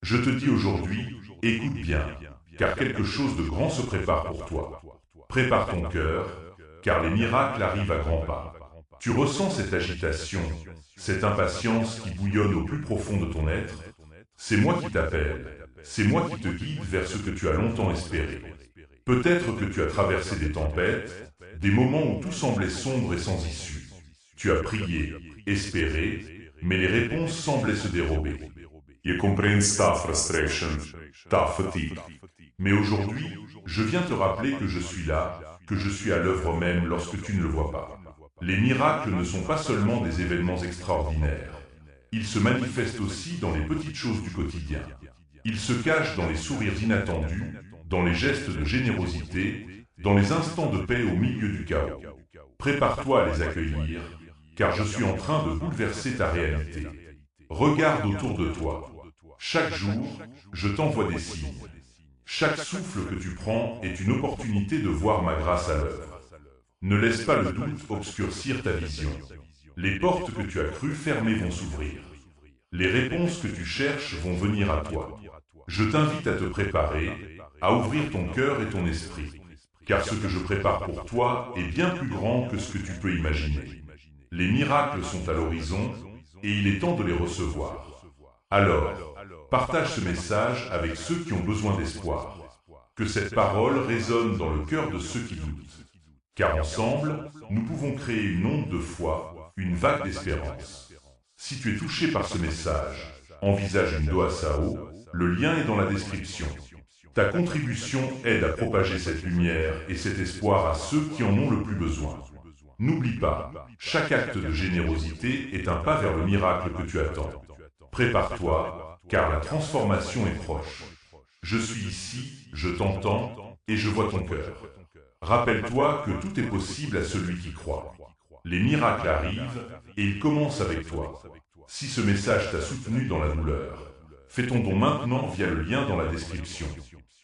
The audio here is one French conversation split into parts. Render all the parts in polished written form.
Je te dis aujourd'hui, écoute bien, car quelque chose de grand se prépare pour toi. Prépare ton cœur, car les miracles arrivent à grands pas. Tu ressens cette agitation, cette impatience qui bouillonne au plus profond de ton être. C'est moi qui t'appelle, c'est moi qui te guide vers ce que tu as longtemps espéré. Peut-être que tu as traversé des tempêtes, des moments où tout semblait sombre et sans issue. Tu as prié, espéré, mais les réponses semblaient se dérober. Je comprends ta frustration, ta fatigue. Mais aujourd'hui, je viens te rappeler que je suis là, que je suis à l'œuvre même lorsque tu ne le vois pas. Les miracles ne sont pas seulement des événements extraordinaires. Ils se manifestent aussi dans les petites choses du quotidien. Ils se cachent dans les sourires inattendus, dans les gestes de générosité, dans les instants de paix au milieu du chaos. Prépare-toi à les accueillir, car je suis en train de bouleverser ta réalité. Regarde autour de toi. Chaque jour, je t'envoie des signes. Chaque souffle que tu prends est une opportunité de voir ma grâce à l'œuvre. Ne laisse pas le doute obscurcir ta vision. Les portes que tu as cru fermées vont s'ouvrir. Les réponses que tu cherches vont venir à toi. Je t'invite à te préparer, à ouvrir ton cœur et ton esprit. Car ce que je prépare pour toi est bien plus grand que ce que tu peux imaginer. Les miracles sont à l'horizon et il est temps de les recevoir. Alors, partage ce message avec ceux qui ont besoin d'espoir. Que cette parole résonne dans le cœur de ceux qui doutent. Car ensemble, nous pouvons créer une onde de foi, une vague d'espérance. Si tu es touché par ce message, envisage une doa Sao, le lien est dans la description. Ta contribution aide à propager cette lumière et cet espoir à ceux qui en ont le plus besoin. N'oublie pas, chaque acte de générosité est un pas vers le miracle que tu attends. Prépare-toi, car la transformation est proche. Je suis ici, je t'entends et je vois ton cœur. Rappelle-toi que tout est possible à celui qui croit. Les miracles arrivent et ils commencent avec toi. Si ce message t'a soutenu dans la douleur, fais ton don maintenant via le lien dans la description.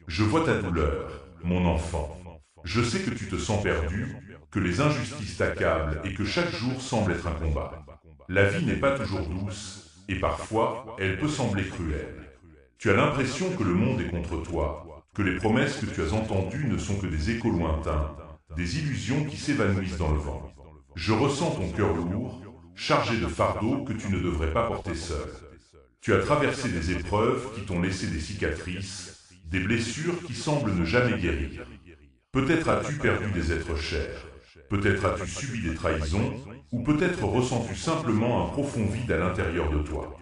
Je vois ta douleur, mon enfant. Je sais que tu te sens perdu, que les injustices t'accablent et que chaque jour semble être un combat. La vie n'est pas toujours douce et parfois elle peut sembler cruelle. Tu as l'impression que le monde est contre toi, que les promesses que tu as entendues ne sont que des échos lointains, des illusions qui s'évanouissent dans le vent. Je ressens ton cœur lourd, chargé de fardeaux que tu ne devrais pas porter seul. Tu as traversé des épreuves qui t'ont laissé des cicatrices, des blessures qui semblent ne jamais guérir. Peut-être as-tu perdu des êtres chers, peut-être as-tu subi des trahisons, ou peut-être ressens-tu simplement un profond vide à l'intérieur de toi.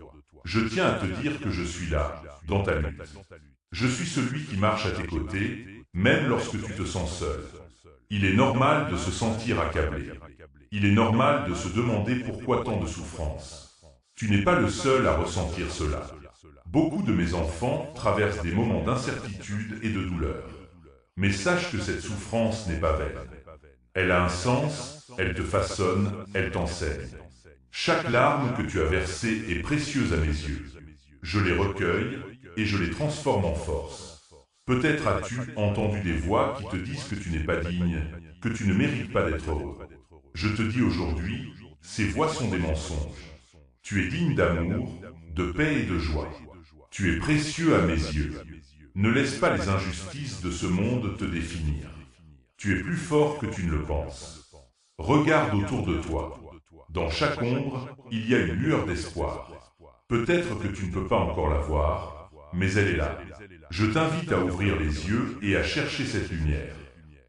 Je tiens à te dire que je suis là, dans ta lutte. Je suis celui qui marche à tes côtés, même lorsque tu te sens seul. Il est normal de se sentir accablé. Il est normal de se demander pourquoi tant de souffrance. Tu n'es pas le seul à ressentir cela. Beaucoup de mes enfants traversent des moments d'incertitude et de douleur. Mais sache que cette souffrance n'est pas vaine. Elle a un sens, elle te façonne, elle t'enseigne. Chaque larme que tu as versée est précieuse à mes yeux. Je les recueille et je les transforme en force. Peut-être as-tu entendu des voix qui te disent que tu n'es pas digne, que tu ne mérites pas d'être heureux. Je te dis aujourd'hui, ces voix sont des mensonges. Tu es digne d'amour, de paix et de joie. Tu es précieux à mes yeux. Ne laisse pas les injustices de ce monde te définir. Tu es plus fort que tu ne le penses. Regarde autour de toi. Dans chaque ombre, il y a une lueur d'espoir. Peut-être que tu ne peux pas encore la voir, mais elle est là. Je t'invite à ouvrir les yeux et à chercher cette lumière.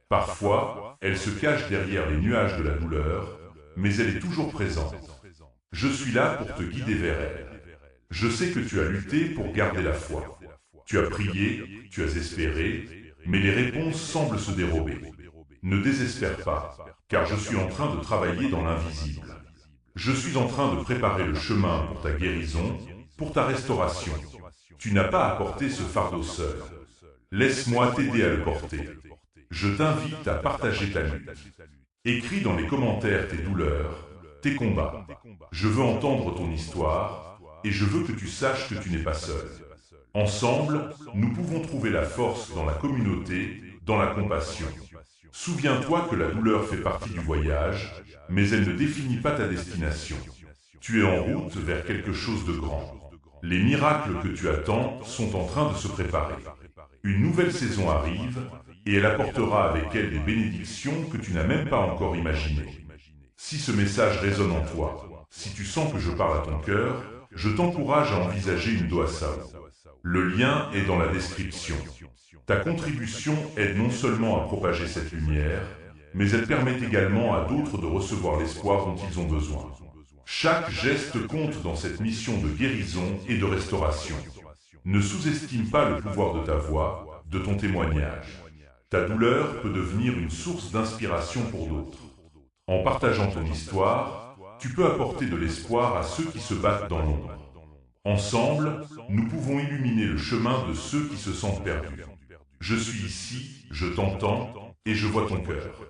Parfois, elle se cache derrière les nuages de la douleur, mais elle est toujours présente. Je suis là pour te guider vers elle. Je sais que tu as lutté pour garder la foi. Tu as prié, tu as espéré, mais les réponses semblent se dérober. Ne désespère pas, car je suis en train de travailler dans l'invisible. Je suis en train de préparer le chemin pour ta guérison, pour ta restauration. Tu n'as pas à porter ce fardeau seul. Laisse-moi t'aider à le porter. Je t'invite à partager ta lutte. Écris dans les commentaires tes douleurs, tes combats. Je veux entendre ton histoire et je veux que tu saches que tu n'es pas seul. Ensemble, nous pouvons trouver la force dans la communauté, dans la compassion. Souviens-toi que la douleur fait partie du voyage, mais elle ne définit pas ta destination. Tu es en route vers quelque chose de grand. Les miracles que tu attends sont en train de se préparer. Une nouvelle saison arrive et elle apportera avec elle des bénédictions que tu n'as même pas encore imaginées. Si ce message résonne en toi, si tu sens que je parle à ton cœur, je t'encourage à envisager une Doa Sao. Le lien est dans la description. Ta contribution aide non seulement à propager cette lumière, mais elle permet également à d'autres de recevoir l'espoir dont ils ont besoin. Chaque geste compte dans cette mission de guérison et de restauration. Ne sous-estime pas le pouvoir de ta voix, de ton témoignage. Ta douleur peut devenir une source d'inspiration pour d'autres. En partageant ton histoire, tu peux apporter de l'espoir à ceux qui se battent dans l'ombre. Ensemble, nous pouvons illuminer le chemin de ceux qui se sentent perdus. Je suis ici, je t'entends et je vois ton cœur.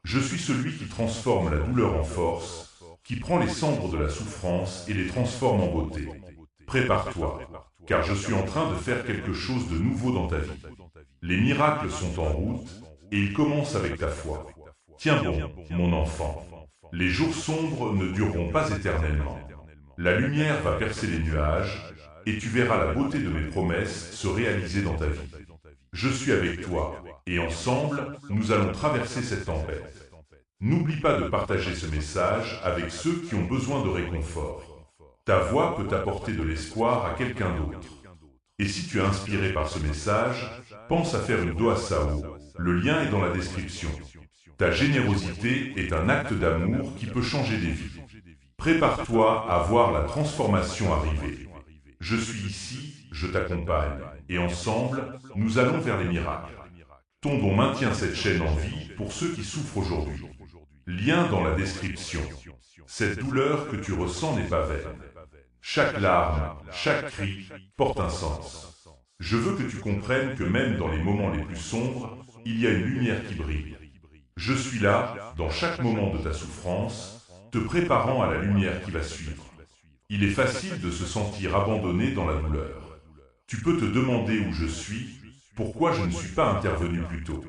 Je suis celui qui transforme la douleur en force, qui prend les cendres de la souffrance et les transforme en beauté. Prépare-toi, car je suis en train de faire quelque chose de nouveau dans ta vie. Les miracles sont en route et ils commencent avec ta foi. Tiens bon, mon enfant. Les jours sombres ne dureront pas éternellement. La lumière va percer les nuages et tu verras la beauté de mes promesses se réaliser dans ta vie. Je suis avec toi et ensemble, nous allons traverser cette tempête. N'oublie pas de partager ce message avec ceux qui ont besoin de réconfort. Ta voix peut apporter de l'espoir à quelqu'un d'autre. Et si tu es inspiré par ce message, pense à faire une Doa Sao. Le lien est dans la description. Ta générosité est un acte d'amour qui peut changer des vies. Prépare-toi à voir la transformation arriver. Je suis ici, je t'accompagne, et ensemble, nous allons vers les miracles. Ton don maintient cette chaîne en vie pour ceux qui souffrent aujourd'hui. Lien dans la description. Cette douleur que tu ressens n'est pas vaine. Chaque larme, chaque cri porte un sens. Je veux que tu comprennes que même dans les moments les plus sombres, il y a une lumière qui brille. Je suis là, dans chaque moment de ta souffrance, te préparant à la lumière qui va suivre. Il est facile de se sentir abandonné dans la douleur. Tu peux te demander où je suis, pourquoi je ne suis pas intervenu plus tôt.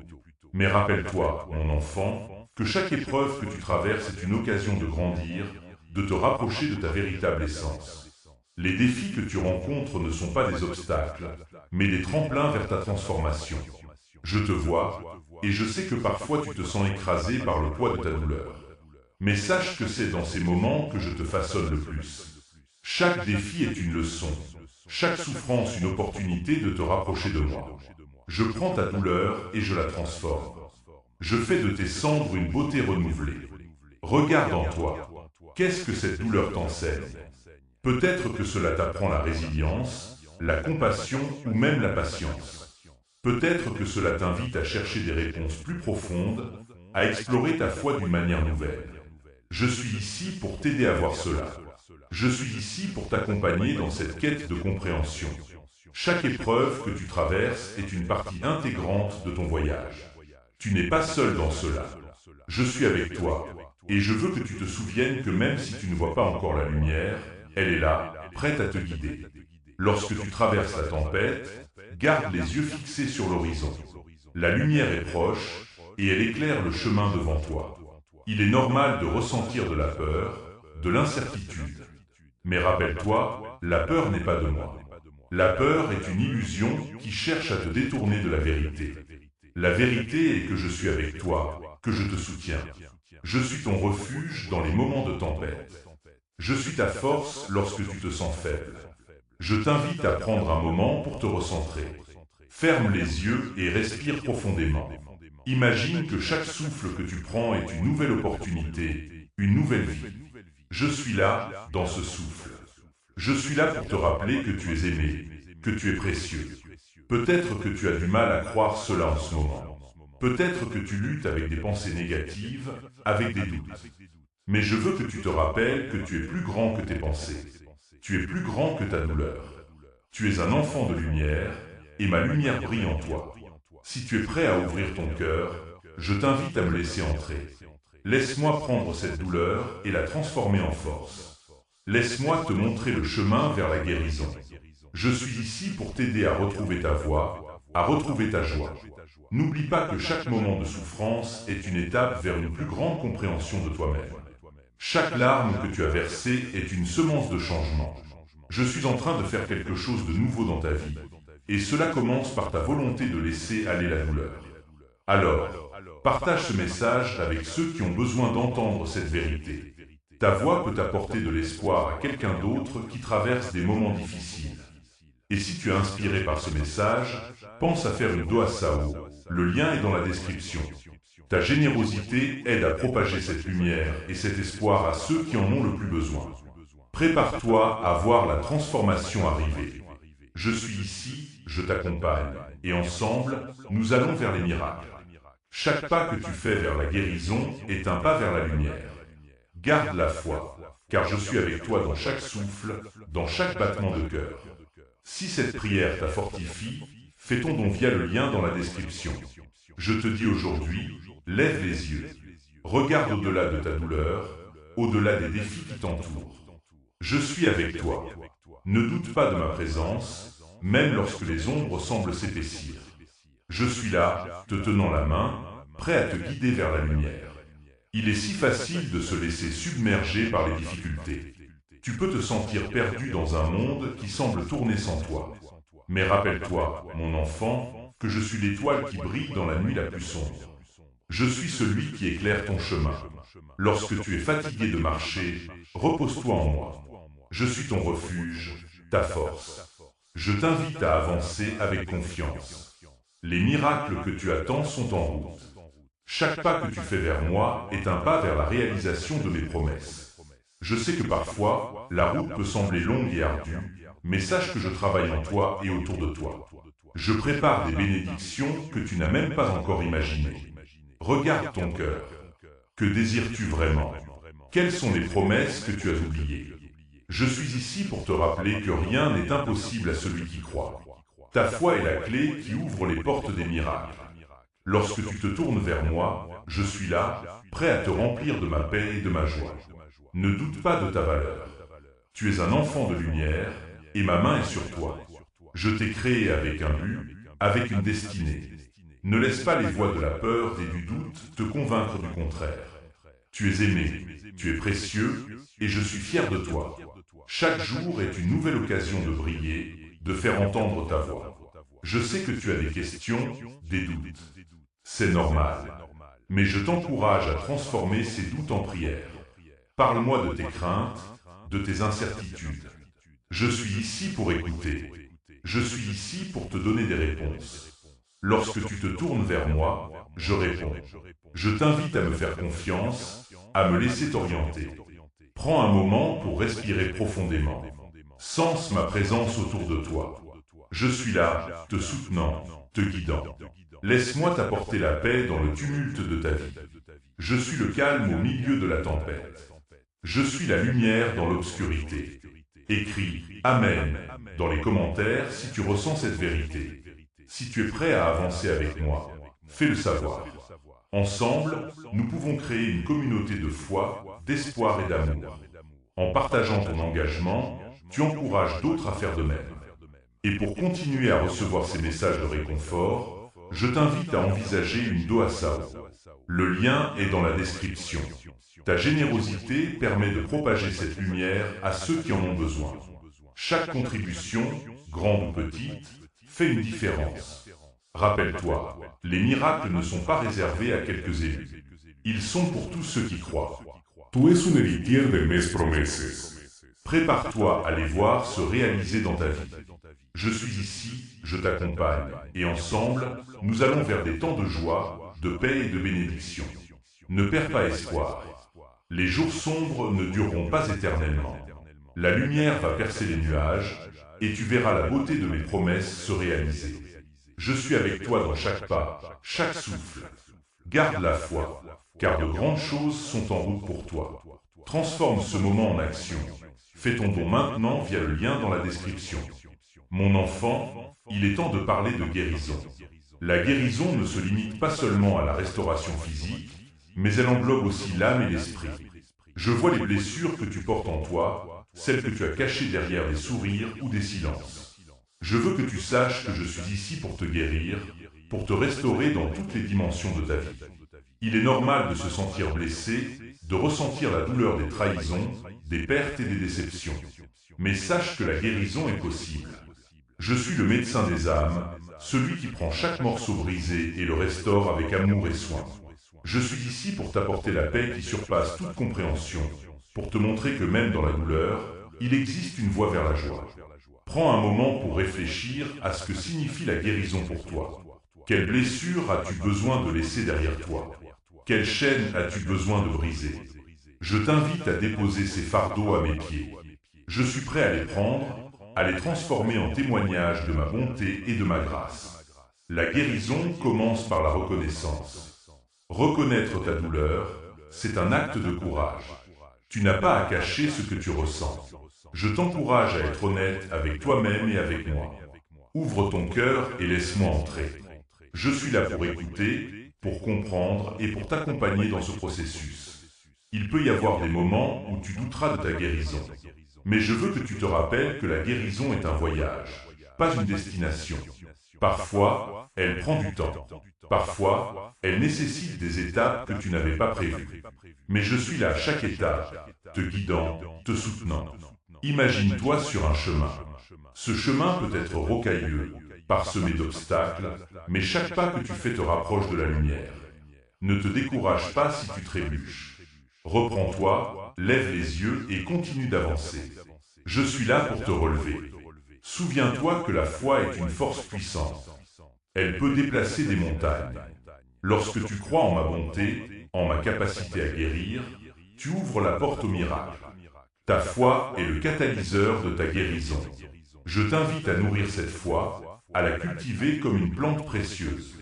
Mais rappelle-toi, mon enfant, que chaque épreuve que tu traverses est une occasion de grandir, de te rapprocher de ta véritable essence. Les défis que tu rencontres ne sont pas des obstacles, mais des tremplins vers ta transformation. Je te vois, et je sais que parfois tu te sens écrasé par le poids de ta douleur. Mais sache que c'est dans ces moments que je te façonne le plus. Chaque défi est une leçon, chaque souffrance une opportunité de te rapprocher de moi. Je prends ta douleur et je la transforme. Je fais de tes cendres une beauté renouvelée. Regarde en toi. Qu'est-ce que cette douleur t'enseigne? Peut-être que cela t'apprend la résilience, la compassion ou même la patience. Peut-être que cela t'invite à chercher des réponses plus profondes, à explorer ta foi d'une manière nouvelle. Je suis ici pour t'aider à voir cela. Je suis ici pour t'accompagner dans cette quête de compréhension. Chaque épreuve que tu traverses est une partie intégrante de ton voyage. Tu n'es pas seul dans cela. Je suis avec toi, et je veux que tu te souviennes que même si tu ne vois pas encore la lumière, elle est là, prête à te guider. Lorsque tu traverses la tempête, garde les yeux fixés sur l'horizon. La lumière est proche, et elle éclaire le chemin devant toi. Il est normal de ressentir de la peur, de l'incertitude. Mais rappelle-toi, la peur n'est pas de moi. La peur est une illusion qui cherche à te détourner de la vérité. La vérité est que je suis avec toi, que je te soutiens. Je suis ton refuge dans les moments de tempête. Je suis ta force lorsque tu te sens faible. Je t'invite à prendre un moment pour te recentrer. Ferme les yeux et respire profondément. Imagine que chaque souffle que tu prends est une nouvelle opportunité, une nouvelle vie. Je suis là, dans ce souffle. Je suis là pour te rappeler que tu es aimé, que tu es précieux. Peut-être que tu as du mal à croire cela en ce moment. Peut-être que tu luttes avec des pensées négatives, avec des doutes. Mais je veux que tu te rappelles que tu es plus grand que tes pensées. Tu es plus grand que ta douleur. Tu es un enfant de lumière, et ma lumière brille en toi. Si tu es prêt à ouvrir ton cœur, je t'invite à me laisser entrer. Laisse-moi prendre cette douleur et la transformer en force. Laisse-moi te montrer le chemin vers la guérison. Je suis ici pour t'aider à retrouver ta voix, à retrouver ta joie. N'oublie pas que chaque moment de souffrance est une étape vers une plus grande compréhension de toi-même. Chaque larme que tu as versée est une semence de changement. Je suis en train de faire quelque chose de nouveau dans ta vie, et cela commence par ta volonté de laisser aller la douleur. Alors, partage ce message avec ceux qui ont besoin d'entendre cette vérité. Ta voix peut apporter de l'espoir à quelqu'un d'autre qui traverse des moments difficiles. Et si tu es inspiré par ce message, pense à faire une doa sao. Le lien est dans la description. Ta générosité aide à propager cette lumière et cet espoir à ceux qui en ont le plus besoin. Prépare-toi à voir la transformation arriver. Je suis ici, je t'accompagne, et ensemble, nous allons vers les miracles. Chaque pas que tu fais vers la guérison est un pas vers la lumière. Garde la foi, car je suis avec toi dans chaque souffle, dans chaque battement de cœur. Si cette prière t'a fortifie, fais ton don via le lien dans la description. Je te dis aujourd'hui, lève les yeux, regarde au-delà de ta douleur, au-delà des défis qui t'entourent. Je suis avec toi. Ne doute pas de ma présence, même lorsque les ombres semblent s'épaissir. Je suis là, te tenant la main, prêt à te guider vers la lumière. Il est si facile de se laisser submerger par les difficultés. Tu peux te sentir perdu dans un monde qui semble tourner sans toi. Mais rappelle-toi, mon enfant, que je suis l'étoile qui brille dans la nuit la plus sombre. Je suis celui qui éclaire ton chemin. Lorsque tu es fatigué de marcher, repose-toi en moi. Je suis ton refuge, ta force. Je t'invite à avancer avec confiance. Les miracles que tu attends sont en route. Chaque pas que tu fais vers moi est un pas vers la réalisation de mes promesses. Je sais que parfois, la route peut sembler longue et ardue, mais sache que je travaille en toi et autour de toi. Je prépare des bénédictions que tu n'as même pas encore imaginées. Regarde ton cœur. Que désires-tu vraiment? Quelles sont les promesses que tu as oubliées? Je suis ici pour te rappeler que rien n'est impossible à celui qui croit. Ta foi est la clé qui ouvre les portes des miracles. Lorsque tu te tournes vers moi, je suis là, prêt à te remplir de ma paix et de ma joie. Ne doute pas de ta valeur. Tu es un enfant de lumière, et ma main est sur toi. Je t'ai créé avec un but, avec une destinée. Ne laisse pas les voix de la peur et du doute te convaincre du contraire. Tu es aimé, tu es précieux, et je suis fier de toi. Chaque jour est une nouvelle occasion de briller, de faire entendre ta voix. Je sais que tu as des questions, des doutes. C'est normal. Mais je t'encourage à transformer ces doutes en prières. Parle-moi de tes craintes, de tes incertitudes. Je suis ici pour écouter. Je suis ici pour te donner des réponses. Lorsque tu te tournes vers moi, je réponds. Je t'invite à me faire confiance, à me laisser t'orienter. Prends un moment pour respirer profondément. Sens ma présence autour de toi. Je suis là, te soutenant, te guidant. Laisse-moi t'apporter la paix dans le tumulte de ta vie. Je suis le calme au milieu de la tempête. Je suis la lumière dans l'obscurité. Écris « Amen » dans les commentaires si tu ressens cette vérité. Si tu es prêt à avancer avec moi, fais-le savoir. Ensemble, nous pouvons créer une communauté de foi, d'espoir et d'amour. En partageant ton engagement, tu encourages d'autres à faire de même. Et pour continuer à recevoir ces messages de réconfort, je t'invite à envisager une doa sao. Le lien est dans la description. Ta générosité permet de propager cette lumière à ceux qui en ont besoin. Chaque contribution, grande ou petite, fait une différence. Rappelle-toi, les miracles ne sont pas réservés à quelques élus. Ils sont pour tous ceux qui croient. Tú es un heritier de mes promesas. Prépare-toi à les voir se réaliser dans ta vie. Je suis ici, je t'accompagne, et ensemble, nous allons vers des temps de joie, de paix et de bénédiction. Ne perds pas espoir. Les jours sombres ne dureront pas éternellement. La lumière va percer les nuages, et tu verras la beauté de mes promesses se réaliser. Je suis avec toi dans chaque pas, chaque souffle. Garde la foi, car de grandes choses sont en route pour toi. Transforme ce moment en action. Fais ton don maintenant via le lien dans la description. Mon enfant, il est temps de parler de guérison. La guérison ne se limite pas seulement à la restauration physique, mais elle englobe aussi l'âme et l'esprit. Je vois les blessures que tu portes en toi, celles que tu as cachées derrière des sourires ou des silences. Je veux que tu saches que je suis ici pour te guérir, pour te restaurer dans toutes les dimensions de ta vie. Il est normal de se sentir blessé, de ressentir la douleur des trahisons, des pertes et des déceptions. mais sache que la guérison est possible. Je suis le médecin des âmes, celui qui prend chaque morceau brisé et le restaure avec amour et soin. Je suis ici pour t'apporter la paix qui surpasse toute compréhension, pour te montrer que même dans la douleur, il existe une voie vers la joie. Prends un moment pour réfléchir à ce que signifie la guérison pour toi. Quelle blessure as-tu besoin de laisser derrière toi? Quelle chaîne as-tu besoin de briser? Je t'invite à déposer ces fardeaux à mes pieds. Je suis prêt à les prendre, à les transformer en témoignage de ma bonté et de ma grâce. La guérison commence par la reconnaissance. Reconnaître ta douleur, c'est un acte de courage. Tu n'as pas à cacher ce que tu ressens. Je t'encourage à être honnête avec toi-même et avec moi. Ouvre ton cœur et laisse-moi entrer. Je suis là pour écouter, pour comprendre et pour t'accompagner dans ce processus. Il peut y avoir des moments où tu douteras de ta guérison. Mais je veux que tu te rappelles que la guérison est un voyage, pas une destination. Parfois, elle prend du temps. Parfois, elle nécessite des étapes que tu n'avais pas prévues. Mais je suis là à chaque étape, te guidant, te soutenant. Imagine-toi sur un chemin. Ce chemin peut être rocailleux, parsemé d'obstacles, mais chaque pas que tu fais te rapproche de la lumière. Ne te décourage pas si tu trébuches. Reprends-toi, lève les yeux et continue d'avancer. Je suis là pour te relever. Souviens-toi que la foi est une force puissante. Elle peut déplacer des montagnes. Lorsque tu crois en ma bonté, en ma capacité à guérir, tu ouvres la porte au miracle. Ta foi est le catalyseur de ta guérison. Je t'invite à nourrir cette foi, à la cultiver comme une plante précieuse.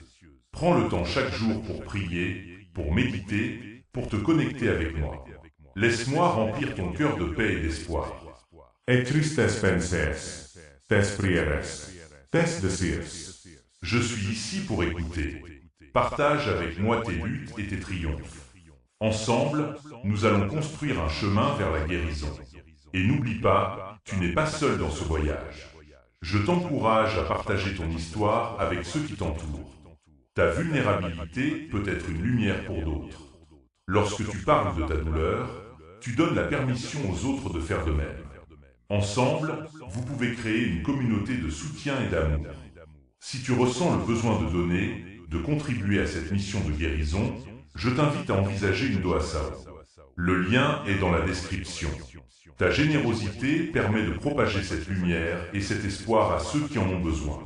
Prends le temps chaque jour pour prier, pour méditer, pour te connecter avec moi. Laisse-moi remplir ton cœur de paix et d'espoir. Et tristes penses, tes prieres, tes désirs. Je suis ici pour écouter. Partage avec moi tes luttes et tes triomphes. Ensemble, nous allons construire un chemin vers la guérison. Et n'oublie pas, tu n'es pas seul dans ce voyage. Je t'encourage à partager ton histoire avec ceux qui t'entourent. Ta vulnérabilité peut être une lumière pour d'autres. Lorsque tu parles de ta douleur, tu donnes la permission aux autres de faire de même. Ensemble, vous pouvez créer une communauté de soutien et d'amour. Si tu ressens le besoin de donner, de contribuer à cette mission de guérison, je t'invite à envisager une doasao. Le lien est dans la description. Ta générosité permet de propager cette lumière et cet espoir à ceux qui en ont besoin.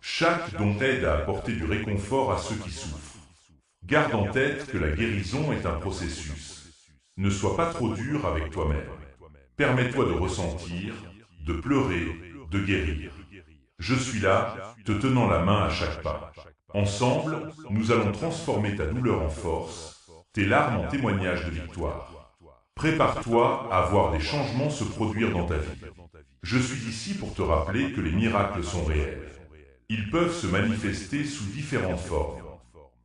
Chaque don aide à apporter du réconfort à ceux qui souffrent. Garde en tête que la guérison est un processus. Ne sois pas trop dur avec toi-même. Permets-toi de ressentir, de pleurer, de guérir. Je suis là, te tenant la main à chaque pas. Ensemble, nous allons transformer ta douleur en force, tes larmes en témoignages de victoire. Prépare-toi à voir des changements se produire dans ta vie. Je suis ici pour te rappeler que les miracles sont réels. Ils peuvent se manifester sous différentes formes.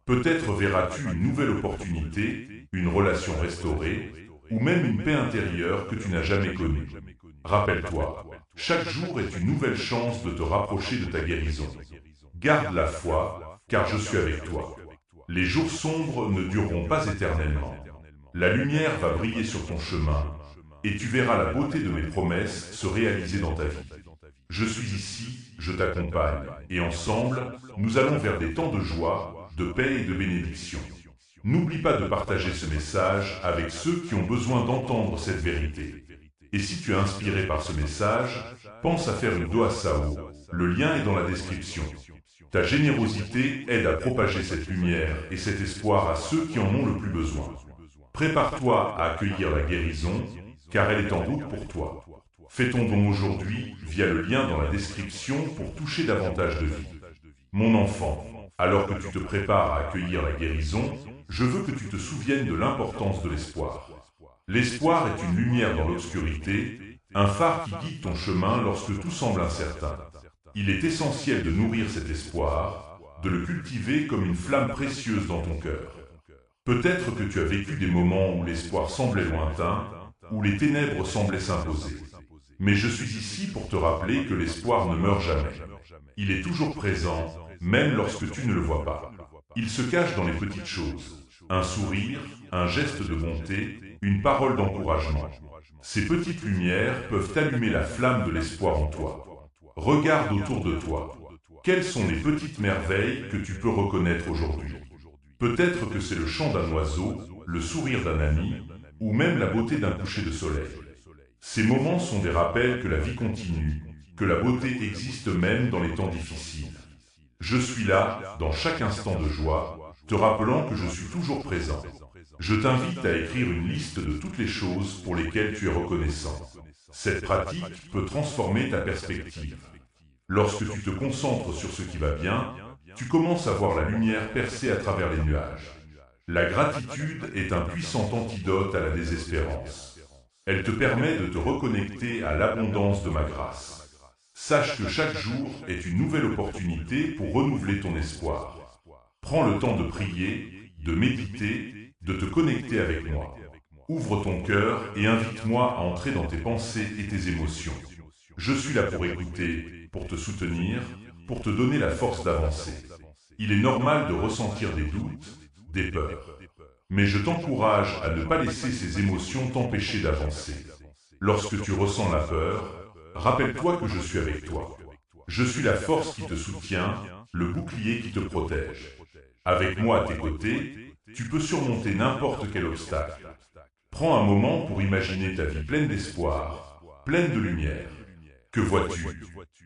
Peut-être verras-tu une nouvelle opportunité, une relation restaurée, ou même une paix intérieure que tu n'as jamais connue. Rappelle-toi, chaque jour est une nouvelle chance de te rapprocher de ta guérison. Garde la foi, car je suis avec toi. Les jours sombres ne dureront pas éternellement. La lumière va briller sur ton chemin, et tu verras la beauté de mes promesses se réaliser dans ta vie. Je suis ici, je t'accompagne, et ensemble, nous allons vers des temps de joie, de paix et de bénédiction. N'oublie pas de partager ce message avec ceux qui ont besoin d'entendre cette vérité. Et si tu es inspiré par ce message, pense à faire une doasao. Le lien est dans la description. Ta générosité aide à propager cette lumière et cet espoir à ceux qui en ont le plus besoin. Prépare-toi à accueillir la guérison, car elle est en route pour toi. Fais ton don aujourd'hui via le lien dans la description pour toucher davantage de vie. Mon enfant, alors que tu te prépares à accueillir la guérison, je veux que tu te souviennes de l'importance de l'espoir. L'espoir est une lumière dans l'obscurité, un phare qui guide ton chemin lorsque tout semble incertain. Il est essentiel de nourrir cet espoir, de le cultiver comme une flamme précieuse dans ton cœur. Peut-être que tu as vécu des moments où l'espoir semblait lointain, où les ténèbres semblaient s'imposer. Mais je suis ici pour te rappeler que l'espoir ne meurt jamais. Il est toujours présent, même lorsque tu ne le vois pas. Il se cache dans les petites choses. Un sourire, un geste de bonté, une parole d'encouragement. Ces petites lumières peuvent allumer la flamme de l'espoir en toi. Regarde autour de toi. Quelles sont les petites merveilles que tu peux reconnaître aujourd'hui? Peut-être que c'est le chant d'un oiseau, le sourire d'un ami, ou même la beauté d'un coucher de soleil. Ces moments sont des rappels que la vie continue, que la beauté existe même dans les temps difficiles. Je suis là, dans chaque instant de joie, te rappelant que je suis toujours présent. Je t'invite à écrire une liste de toutes les choses pour lesquelles tu es reconnaissant. Cette pratique peut transformer ta perspective. Lorsque tu te concentres sur ce qui va bien, tu commences à voir la lumière percer à travers les nuages. La gratitude est un puissant antidote à la désespérance. Elle te permet de te reconnecter à l'abondance de ma grâce. Sache que chaque jour est une nouvelle opportunité pour renouveler ton espoir. Prends le temps de prier, de méditer, de te connecter avec moi. Ouvre ton cœur et invite-moi à entrer dans tes pensées et tes émotions. Je suis là pour écouter, pour te soutenir, pour te donner la force d'avancer. Il est normal de ressentir des doutes, des peurs. Mais je t'encourage à ne pas laisser ces émotions t'empêcher d'avancer. Lorsque tu ressens la peur, rappelle-toi que je suis avec toi. Je suis la force qui te soutient, le bouclier qui te protège. Avec moi à tes côtés, tu peux surmonter n'importe quel obstacle. Prends un moment pour imaginer ta vie pleine d'espoir, pleine de lumière. Que vois-tu?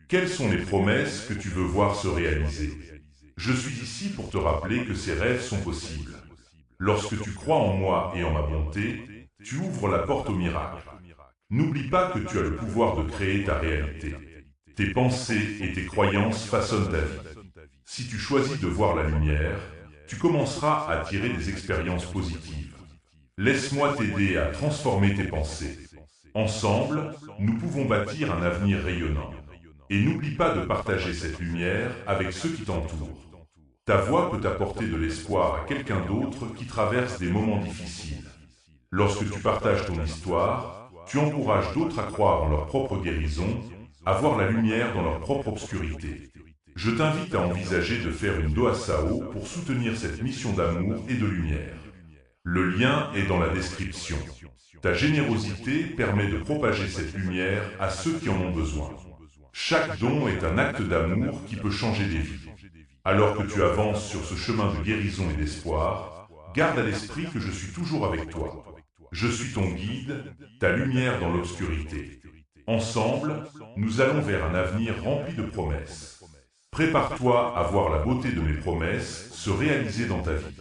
Quelles sont les promesses que tu veux voir se réaliser? Je suis ici pour te rappeler que ces rêves sont possibles. Lorsque tu crois en moi et en ma bonté, tu ouvres la porte au miracle. N'oublie pas que tu as le pouvoir de créer ta réalité. Tes pensées et tes croyances façonnent ta vie. Si tu choisis de voir la lumière, tu commenceras à tirer des expériences positives. Laisse-moi t'aider à transformer tes pensées. Ensemble, nous pouvons bâtir un avenir rayonnant. Et n'oublie pas de partager cette lumière avec ceux qui t'entourent. Ta voix peut apporter de l'espoir à quelqu'un d'autre qui traverse des moments difficiles. Lorsque tu partages ton histoire, tu encourages d'autres à croire en leur propre guérison, à voir la lumière dans leur propre obscurité. Je t'invite à envisager de faire une Doa Sao pour soutenir cette mission d'amour et de lumière. Le lien est dans la description. Ta générosité permet de propager cette lumière à ceux qui en ont besoin. Chaque don est un acte d'amour qui peut changer des vies. Alors que tu avances sur ce chemin de guérison et d'espoir, garde à l'esprit que je suis toujours avec toi. Je suis ton guide, ta lumière dans l'obscurité. Ensemble, nous allons vers un avenir rempli de promesses. Prépare-toi à voir la beauté de mes promesses se réaliser dans ta vie.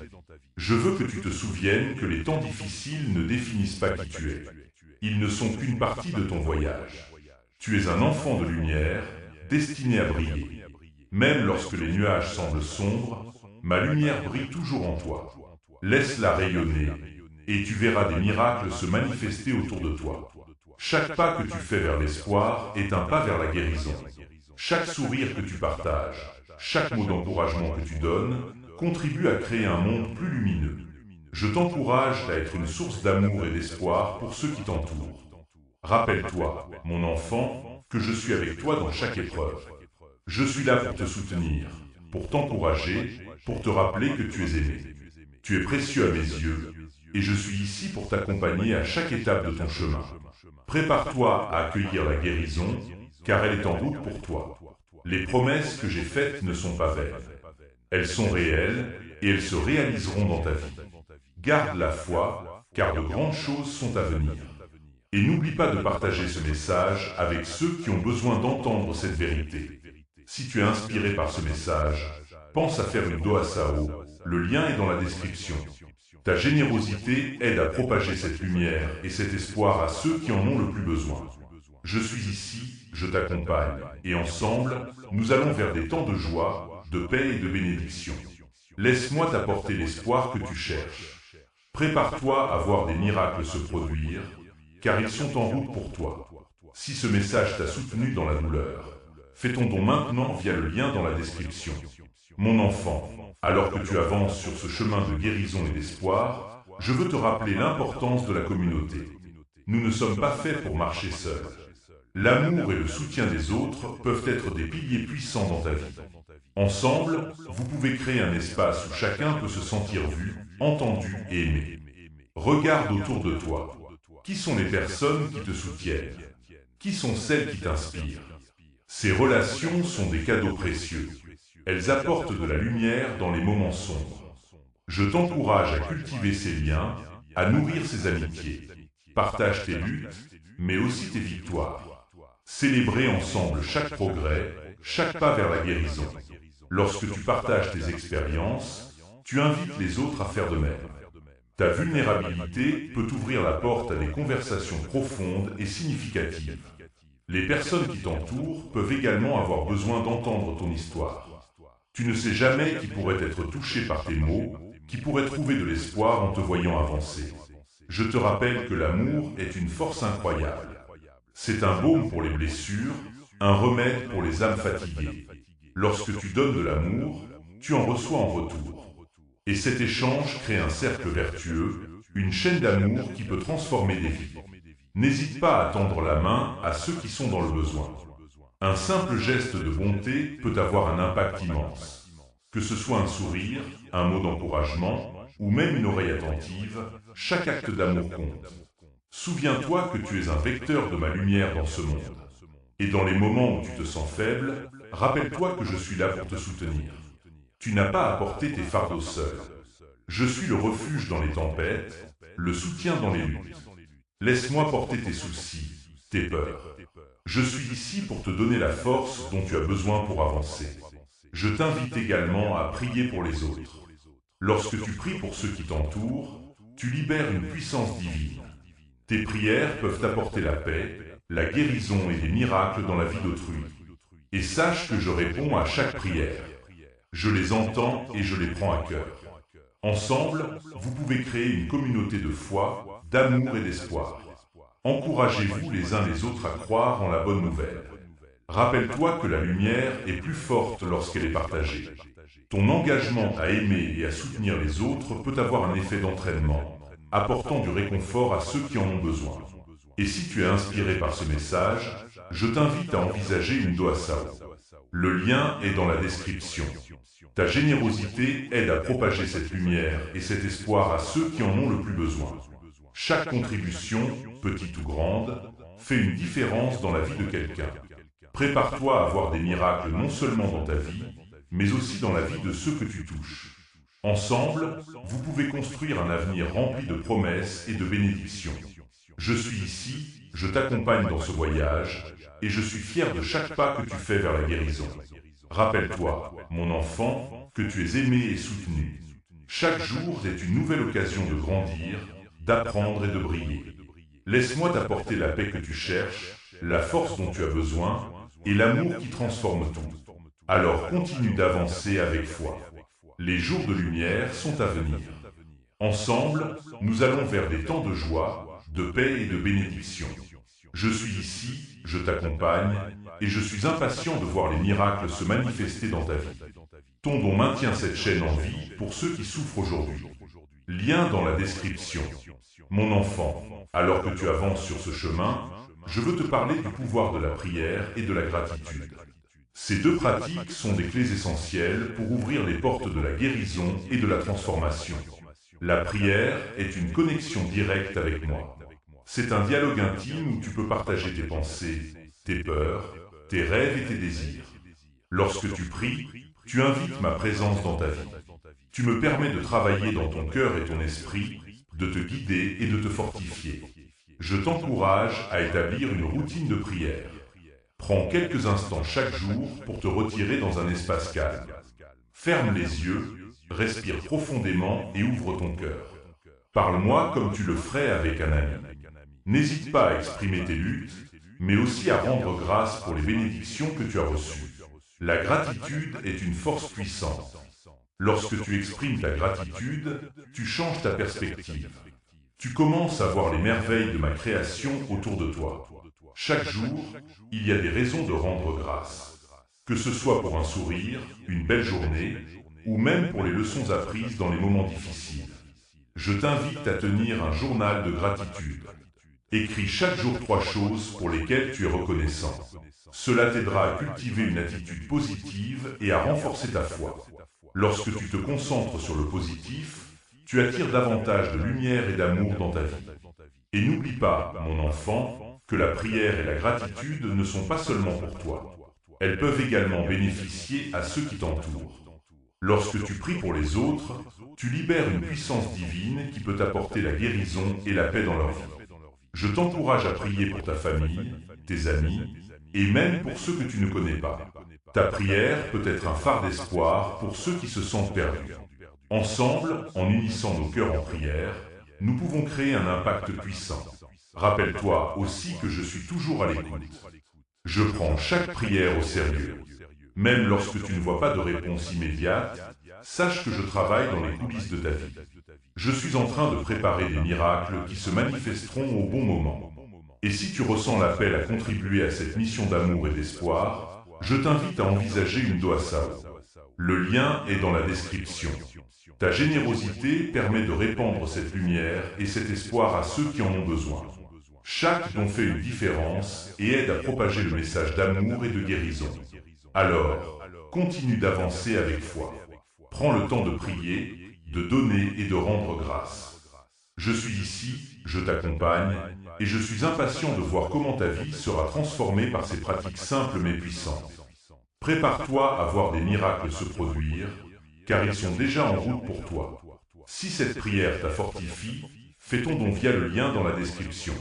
Je veux que tu te souviennes que les temps difficiles ne définissent pas qui tu es. Ils ne sont qu'une partie de ton voyage. Tu es un enfant de lumière, destiné à briller. Même lorsque les nuages semblent sombres, ma lumière brille toujours en toi. Laisse-la rayonner, et tu verras des miracles se manifester autour de toi. Chaque pas que tu fais vers l'espoir est un pas vers la guérison. Chaque sourire que tu partages, chaque mot d'encouragement que tu donnes, contribue à créer un monde plus lumineux. Je t'encourage à être une source d'amour et d'espoir pour ceux qui t'entourent. Rappelle-toi, mon enfant, que je suis avec toi dans chaque épreuve. Je suis là pour te soutenir, pour t'encourager, pour te rappeler que tu es aimé. Tu es précieux à mes yeux, et je suis ici pour t'accompagner à chaque étape de ton chemin. Prépare-toi à accueillir la guérison, car elle est en route pour toi. Les promesses que j'ai faites ne sont pas vaines. Elles sont réelles, et elles se réaliseront dans ta vie. Garde la foi, car de grandes choses sont à venir. Et n'oublie pas de partager ce message avec ceux qui ont besoin d'entendre cette vérité. Si tu es inspiré par ce message, pense à faire une Doa Sao, le lien est dans la description. Ta générosité aide à propager cette lumière et cet espoir à ceux qui en ont le plus besoin. Je suis ici, je t'accompagne, et ensemble, nous allons vers des temps de joie, de paix et de bénédiction. Laisse-moi t'apporter l'espoir que tu cherches. Prépare-toi à voir des miracles se produire, car ils sont en route pour toi. Si ce message t'a soutenu dans la douleur, fais ton don maintenant via le lien dans la description. Mon enfant, alors que tu avances sur ce chemin de guérison et d'espoir, je veux te rappeler l'importance de la communauté. Nous ne sommes pas faits pour marcher seuls. L'amour et le soutien des autres peuvent être des piliers puissants dans ta vie. Ensemble, vous pouvez créer un espace où chacun peut se sentir vu, entendu et aimé. Regarde autour de toi. Qui sont les personnes qui te soutiennent? Qui sont celles qui t'inspirent? Ces relations sont des cadeaux précieux. Elles apportent de la lumière dans les moments sombres. Je t'encourage à cultiver ces liens, à nourrir ces amitiés. Partage tes luttes, mais aussi tes victoires. Célébrez ensemble chaque progrès, chaque pas vers la guérison. Lorsque tu partages tes expériences, tu invites les autres à faire de même. Ta vulnérabilité peut ouvrir la porte à des conversations profondes et significatives. Les personnes qui t'entourent peuvent également avoir besoin d'entendre ton histoire. Tu ne sais jamais qui pourrait être touché par tes mots, qui pourrait trouver de l'espoir en te voyant avancer. Je te rappelle que l'amour est une force incroyable. C'est un baume pour les blessures, un remède pour les âmes fatiguées. Lorsque tu donnes de l'amour, tu en reçois en retour. Et cet échange crée un cercle vertueux, une chaîne d'amour qui peut transformer des vies. N'hésite pas à tendre la main à ceux qui sont dans le besoin. Un simple geste de bonté peut avoir un impact immense. Que ce soit un sourire, un mot d'encouragement, ou même une oreille attentive, chaque acte d'amour compte. Souviens-toi que tu es un vecteur de ma lumière dans ce monde. Et dans les moments où tu te sens faible, rappelle-toi que je suis là pour te soutenir. Tu n'as pas à porter tes fardeaux seul. Je suis le refuge dans les tempêtes, le soutien dans les luttes. Laisse-moi porter tes soucis, tes peurs. Je suis ici pour te donner la force dont tu as besoin pour avancer. Je t'invite également à prier pour les autres. Lorsque tu pries pour ceux qui t'entourent, tu libères une puissance divine. Tes prières peuvent apporter la paix, la guérison et des miracles dans la vie d'autrui. Et sache que je réponds à chaque prière. Je les entends et je les prends à cœur. Ensemble, vous pouvez créer une communauté de foi, d'amour et d'espoir. Encouragez-vous les uns les autres à croire en la bonne nouvelle. Rappelle-toi que la lumière est plus forte lorsqu'elle est partagée. Ton engagement à aimer et à soutenir les autres peut avoir un effet d'entraînement, apportant du réconfort à ceux qui en ont besoin. Et si tu es inspiré par ce message, je t'invite à envisager une Doa Sao. Le lien est dans la description. Ta générosité aide à propager cette lumière et cet espoir à ceux qui en ont le plus besoin. Chaque contribution, petite ou grande, fait une différence dans la vie de quelqu'un. Prépare-toi à voir des miracles non seulement dans ta vie, mais aussi dans la vie de ceux que tu touches. Ensemble, vous pouvez construire un avenir rempli de promesses et de bénédictions. Je suis ici, je t'accompagne dans ce voyage, et je suis fier de chaque pas que tu fais vers la guérison. Rappelle-toi, mon enfant, que tu es aimé et soutenu. Chaque jour est une nouvelle occasion de grandir, d'apprendre et de briller. Laisse-moi t'apporter la paix que tu cherches, la force dont tu as besoin, et l'amour qui transforme tout. Alors continue d'avancer avec foi. Les jours de lumière sont à venir. Ensemble, nous allons vers des temps de joie, de paix et de bénédiction. Je suis ici, je t'accompagne, et je suis impatient de voir les miracles se manifester dans ta vie. Ton don maintient cette chaîne en vie pour ceux qui souffrent aujourd'hui. Lien dans la description. Mon enfant, alors que tu avances sur ce chemin, je veux te parler du pouvoir de la prière et de la gratitude. Ces deux pratiques sont des clés essentielles pour ouvrir les portes de la guérison et de la transformation. La prière est une connexion directe avec moi. C'est un dialogue intime où tu peux partager tes pensées, tes peurs, tes rêves et tes désirs. Lorsque tu pries, tu invites ma présence dans ta vie. Tu me permets de travailler dans ton cœur et ton esprit, de te guider et de te fortifier. Je t'encourage à établir une routine de prière. Prends quelques instants chaque jour pour te retirer dans un espace calme. Ferme les yeux, respire profondément et ouvre ton cœur. Parle-moi comme tu le ferais avec un ami. N'hésite pas à exprimer tes luttes, mais aussi à rendre grâce pour les bénédictions que tu as reçues. La gratitude est une force puissante. Lorsque tu exprimes ta gratitude, tu changes ta perspective. Tu commences à voir les merveilles de ma création autour de toi. Chaque jour, il y a des raisons de rendre grâce. Que ce soit pour un sourire, une belle journée, ou même pour les leçons apprises dans les moments difficiles. Je t'invite à tenir un journal de gratitude. Écris chaque jour 3 choses pour lesquelles tu es reconnaissant. Cela t'aidera à cultiver une attitude positive et à renforcer ta foi. Lorsque tu te concentres sur le positif, tu attires davantage de lumière et d'amour dans ta vie. Et n'oublie pas, mon enfant, que la prière et la gratitude ne sont pas seulement pour toi. Elles peuvent également bénéficier à ceux qui t'entourent. Lorsque tu pries pour les autres, tu libères une puissance divine qui peut apporter la guérison et la paix dans leur vie. Je t'encourage à prier pour ta famille, tes amis, et même pour ceux que tu ne connais pas. Ta prière peut être un phare d'espoir pour ceux qui se sentent perdus. Ensemble, en unissant nos cœurs en prière, nous pouvons créer un impact puissant. Rappelle-toi aussi que je suis toujours à l'écoute. Je prends chaque prière au sérieux. Même lorsque tu ne vois pas de réponse immédiate, sache que je travaille dans les coulisses de ta vie. Je suis en train de préparer des miracles qui se manifesteront au bon moment. Et si tu ressens l'appel à contribuer à cette mission d'amour et d'espoir, je t'invite à envisager une Doa Sao. Le lien est dans la description. Ta générosité permet de répandre cette lumière et cet espoir à ceux qui en ont besoin. Chaque don fait une différence et aide à propager le message d'amour et de guérison. Alors, continue d'avancer avec foi. Prends le temps de prier, de donner et de rendre grâce. Je suis ici, je t'accompagne, et je suis impatient de voir comment ta vie sera transformée par ces pratiques simples mais puissantes. Prépare-toi à voir des miracles se produire, car ils sont déjà en route pour toi. Si cette prière t'a fortifie, fais ton don via le lien dans la description.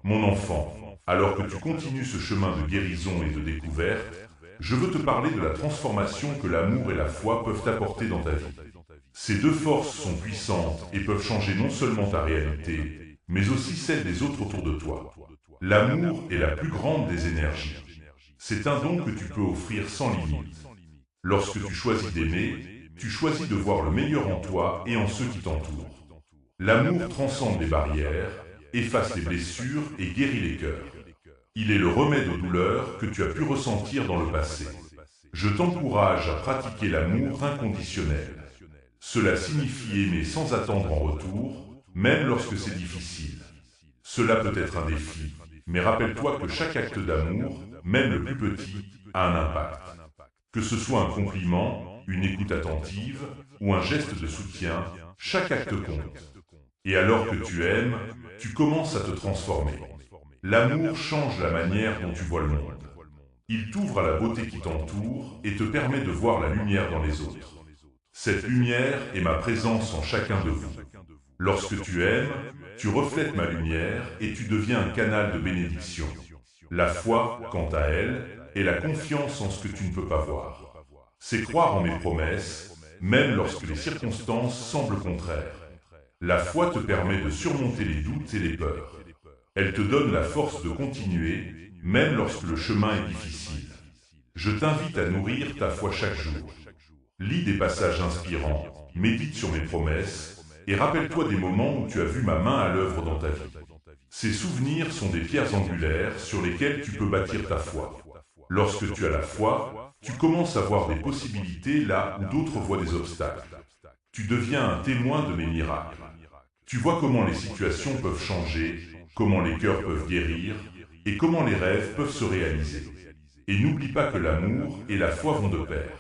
Mon enfant, alors que tu continues ce chemin de guérison et de découverte, je veux te parler de la transformation que l'amour et la foi peuvent apporter dans ta vie. Ces deux forces sont puissantes et peuvent changer non seulement ta réalité, mais aussi celle des autres autour de toi. L'amour est la plus grande des énergies. C'est un don que tu peux offrir sans limite. Lorsque tu choisis d'aimer, tu choisis de voir le meilleur en toi et en ceux qui t'entourent. L'amour transcende les barrières, efface les blessures et guérit les cœurs. Il est le remède aux douleurs que tu as pu ressentir dans le passé. Je t'encourage à pratiquer l'amour inconditionnel. Cela signifie aimer sans attendre en retour, même lorsque c'est difficile. Cela peut être un défi, mais rappelle-toi que chaque acte d'amour, même le plus petit, a un impact. Que ce soit un compliment, une écoute attentive ou un geste de soutien, chaque acte compte. Et alors que tu aimes, tu commences à te transformer. L'amour change la manière dont tu vois le monde. Il t'ouvre à la beauté qui t'entoure et te permet de voir la lumière dans les autres. Cette lumière est ma présence en chacun de vous. Lorsque tu aimes, tu reflètes ma lumière et tu deviens un canal de bénédiction. La foi, quant à elle, est la confiance en ce que tu ne peux pas voir. C'est croire en mes promesses, même lorsque les circonstances semblent contraires. La foi te permet de surmonter les doutes et les peurs. Elle te donne la force de continuer, même lorsque le chemin est difficile. Je t'invite à nourrir ta foi chaque jour. Lis des passages inspirants, médite sur mes promesses, et rappelle-toi des moments où tu as vu ma main à l'œuvre dans ta vie. Ces souvenirs sont des pierres angulaires sur lesquelles tu peux bâtir ta foi. Lorsque tu as la foi, tu commences à voir des possibilités là où d'autres voient des obstacles. Tu deviens un témoin de mes miracles. Tu vois comment les situations peuvent changer, comment les cœurs peuvent guérir, et comment les rêves peuvent se réaliser. Et n'oublie pas que l'amour et la foi vont de pair.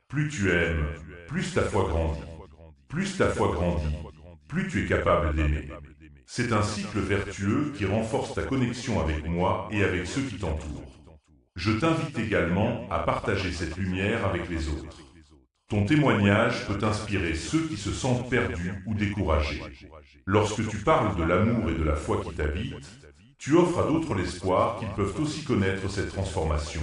Plus tu aimes, plus ta foi grandit. Plus ta foi grandit, plus tu es capable d'aimer. C'est un cycle vertueux qui renforce ta connexion avec moi et avec ceux qui t'entourent. Je t'invite également à partager cette lumière avec les autres. Ton témoignage peut inspirer ceux qui se sentent perdus ou découragés. Lorsque tu parles de l'amour et de la foi qui t'habitent, tu offres à d'autres l'espoir qu'ils peuvent aussi connaître cette transformation.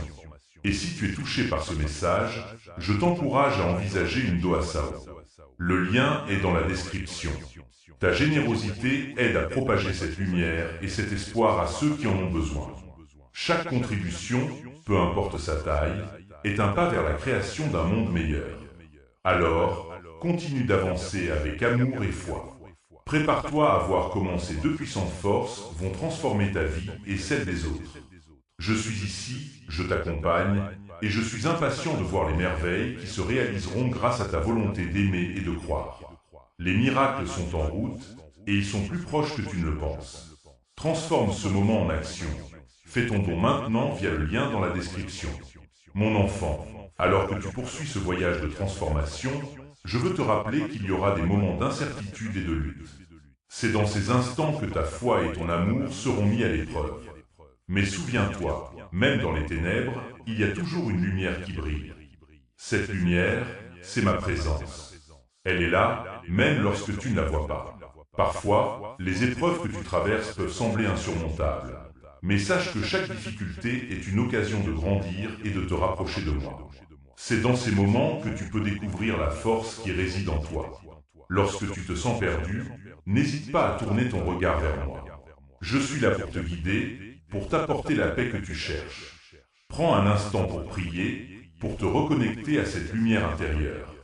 Et si tu es touché par ce message, je t'encourage à envisager une Doa Sao. Le lien est dans la description. Ta générosité aide à propager cette lumière et cet espoir à ceux qui en ont besoin. Chaque contribution, peu importe sa taille, est un pas vers la création d'un monde meilleur. Alors, continue d'avancer avec amour et foi. Prépare-toi à voir comment ces deux puissantes forces vont transformer ta vie et celle des autres. Je suis ici, je t'accompagne, et je suis impatient de voir les merveilles qui se réaliseront grâce à ta volonté d'aimer et de croire. Les miracles sont en route, et ils sont plus proches que tu ne le penses. Transforme ce moment en action. Fais ton don maintenant via le lien dans la description. Mon enfant, alors que tu poursuis ce voyage de transformation, Je veux te rappeler qu'il y aura des moments d'incertitude et de lutte. C'est dans ces instants que ta foi et ton amour seront mis à l'épreuve. Mais souviens-toi, même dans les ténèbres, il y a toujours une lumière qui brille. Cette lumière, c'est ma présence. Elle est là, même lorsque tu ne la vois pas. Parfois, les épreuves que tu traverses peuvent sembler insurmontables. Mais sache que chaque difficulté est une occasion de grandir et de te rapprocher de moi. C'est dans ces moments que tu peux découvrir la force qui réside en toi. Lorsque tu te sens perdu, n'hésite pas à tourner ton regard vers moi. Je suis là pour te guider, pour t'apporter la paix que tu cherches. Prends un instant pour prier, pour te reconnecter à cette lumière intérieure.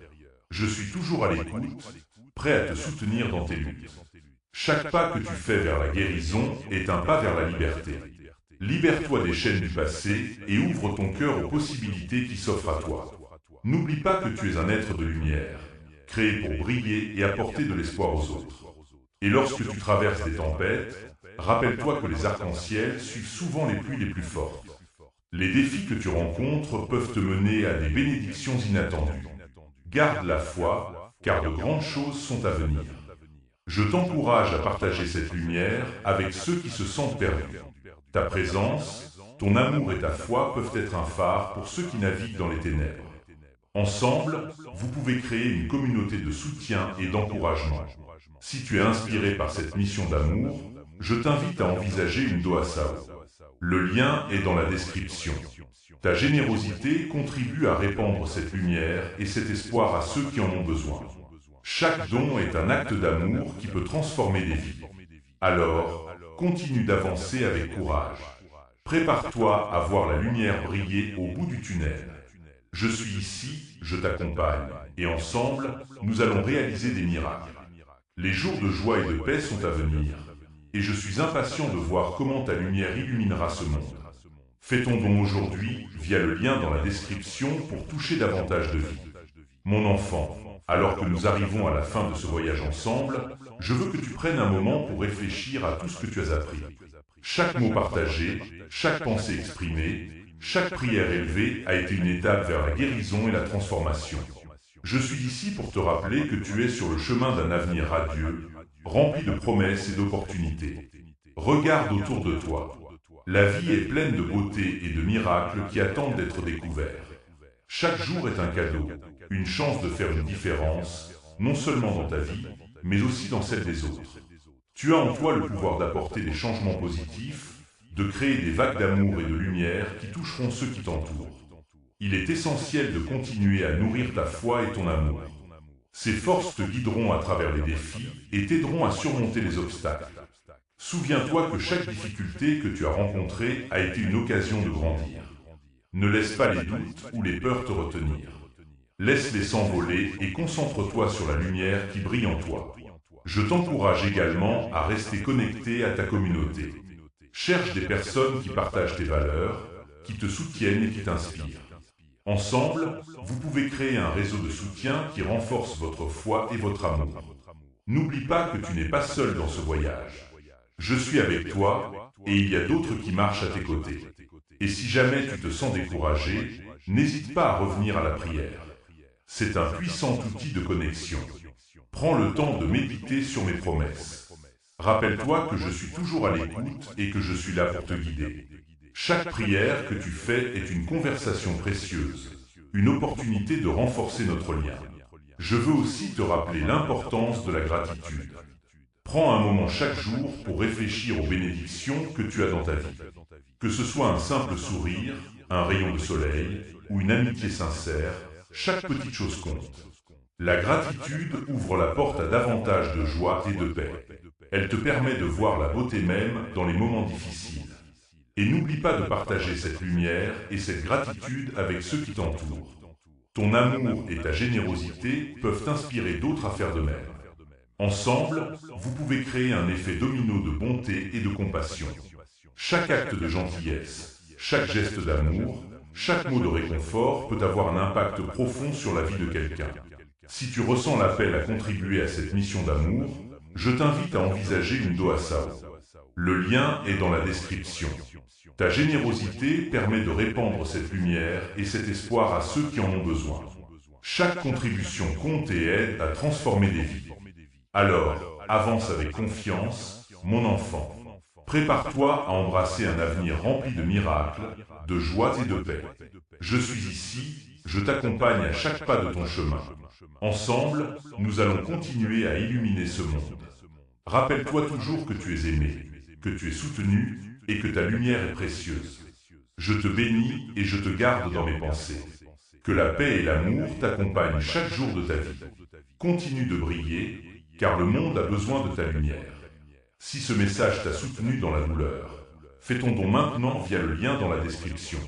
Je suis toujours à l'écoute, prêt à te soutenir dans tes luttes. Chaque pas que tu fais vers la guérison est un pas vers la liberté. Libère-toi des chaînes du passé et ouvre ton cœur aux possibilités qui s'offrent à toi. N'oublie pas que tu es un être de lumière, créé pour briller et apporter de l'espoir aux autres. Et lorsque tu traverses des tempêtes, rappelle-toi que les arcs-en-ciel suivent souvent les pluies les plus fortes. Les défis que tu rencontres peuvent te mener à des bénédictions inattendues. Garde la foi, car de grandes choses sont à venir. Je t'encourage à partager cette lumière avec ceux qui se sentent perdus. Ta présence, ton amour et ta foi peuvent être un phare pour ceux qui naviguent dans les ténèbres. Ensemble, vous pouvez créer une communauté de soutien et d'encouragement. Si tu es inspiré par cette mission d'amour, je t'invite à envisager une Doa Sao. Le lien est dans la description. Ta générosité contribue à répandre cette lumière et cet espoir à ceux qui en ont besoin. Chaque don est un acte d'amour qui peut transformer des vies. Alors, continue d'avancer avec courage. Prépare-toi à voir la lumière briller au bout du tunnel. Je suis ici, je t'accompagne, et ensemble, nous allons réaliser des miracles. Les jours de joie et de paix sont à venir, et je suis impatient de voir comment ta lumière illuminera ce monde. Fais ton don aujourd'hui via le lien dans la description pour toucher davantage de vie. Mon enfant, alors que nous arrivons à la fin de ce voyage ensemble, je veux que tu prennes un moment pour réfléchir à tout ce que tu as appris. Chaque mot partagé, chaque pensée exprimée, chaque prière élevée a été une étape vers la guérison et la transformation. Je suis ici pour te rappeler que tu es sur le chemin d'un avenir radieux, rempli de promesses et d'opportunités. Regarde autour de toi. La vie est pleine de beauté et de miracles qui attendent d'être découverts. Chaque jour est un cadeau, une chance de faire une différence, non seulement dans ta vie, mais aussi dans celle des autres. Tu as en toi le pouvoir d'apporter des changements positifs, de créer des vagues d'amour et de lumière qui toucheront ceux qui t'entourent. Il est essentiel de continuer à nourrir ta foi et ton amour. Ces forces te guideront à travers les défis et t'aideront à surmonter les obstacles. Souviens-toi que chaque difficulté que tu as rencontrée a été une occasion de grandir. Ne laisse pas les doutes ou les peurs te retenir. Laisse-les s'envoler et concentre-toi sur la lumière qui brille en toi. Je t'encourage également à rester connecté à ta communauté. Cherche des personnes qui partagent tes valeurs, qui te soutiennent et qui t'inspirent. Ensemble, vous pouvez créer un réseau de soutien qui renforce votre foi et votre amour. N'oublie pas que tu n'es pas seul dans ce voyage. Je suis avec toi et il y a d'autres qui marchent à tes côtés. Et si jamais tu te sens découragé, n'hésite pas à revenir à la prière. C'est un puissant outil de connexion. Prends le temps de méditer sur mes promesses. Rappelle-toi que je suis toujours à l'écoute et que je suis là pour te guider. Chaque prière que tu fais est une conversation précieuse, une opportunité de renforcer notre lien. Je veux aussi te rappeler l'importance de la gratitude. Prends un moment chaque jour pour réfléchir aux bénédictions que tu as dans ta vie. Que ce soit un simple sourire, un rayon de soleil ou une amitié sincère, chaque petite chose compte. La gratitude ouvre la porte à davantage de joie et de paix. Elle te permet de voir la beauté même dans les moments difficiles. Et n'oublie pas de partager cette lumière et cette gratitude avec ceux qui t'entourent. Ton amour et ta générosité peuvent inspirer d'autres à faire de même. Ensemble, vous pouvez créer un effet domino de bonté et de compassion. Chaque acte de gentillesse, chaque geste d'amour, chaque mot de réconfort peut avoir un impact profond sur la vie de quelqu'un. Si tu ressens l'appel à contribuer à cette mission d'amour, je t'invite à envisager une Doa Sao. Le lien est dans la description. Ta générosité permet de répandre cette lumière et cet espoir à ceux qui en ont besoin. Chaque contribution compte et aide à transformer des vies. Alors, avance avec confiance, mon enfant. Prépare-toi à embrasser un avenir rempli de miracles, de joie et de paix. Je suis ici, je t'accompagne à chaque pas de ton chemin. Ensemble, nous allons continuer à illuminer ce monde. Rappelle-toi toujours que tu es aimé, que tu es soutenu et que ta lumière est précieuse. Je te bénis et je te garde dans mes pensées. Que la paix et l'amour t'accompagnent chaque jour de ta vie. Continue de briller, car le monde a besoin de ta lumière. Si ce message t'a soutenu dans la douleur, fais ton don maintenant via le lien dans la description.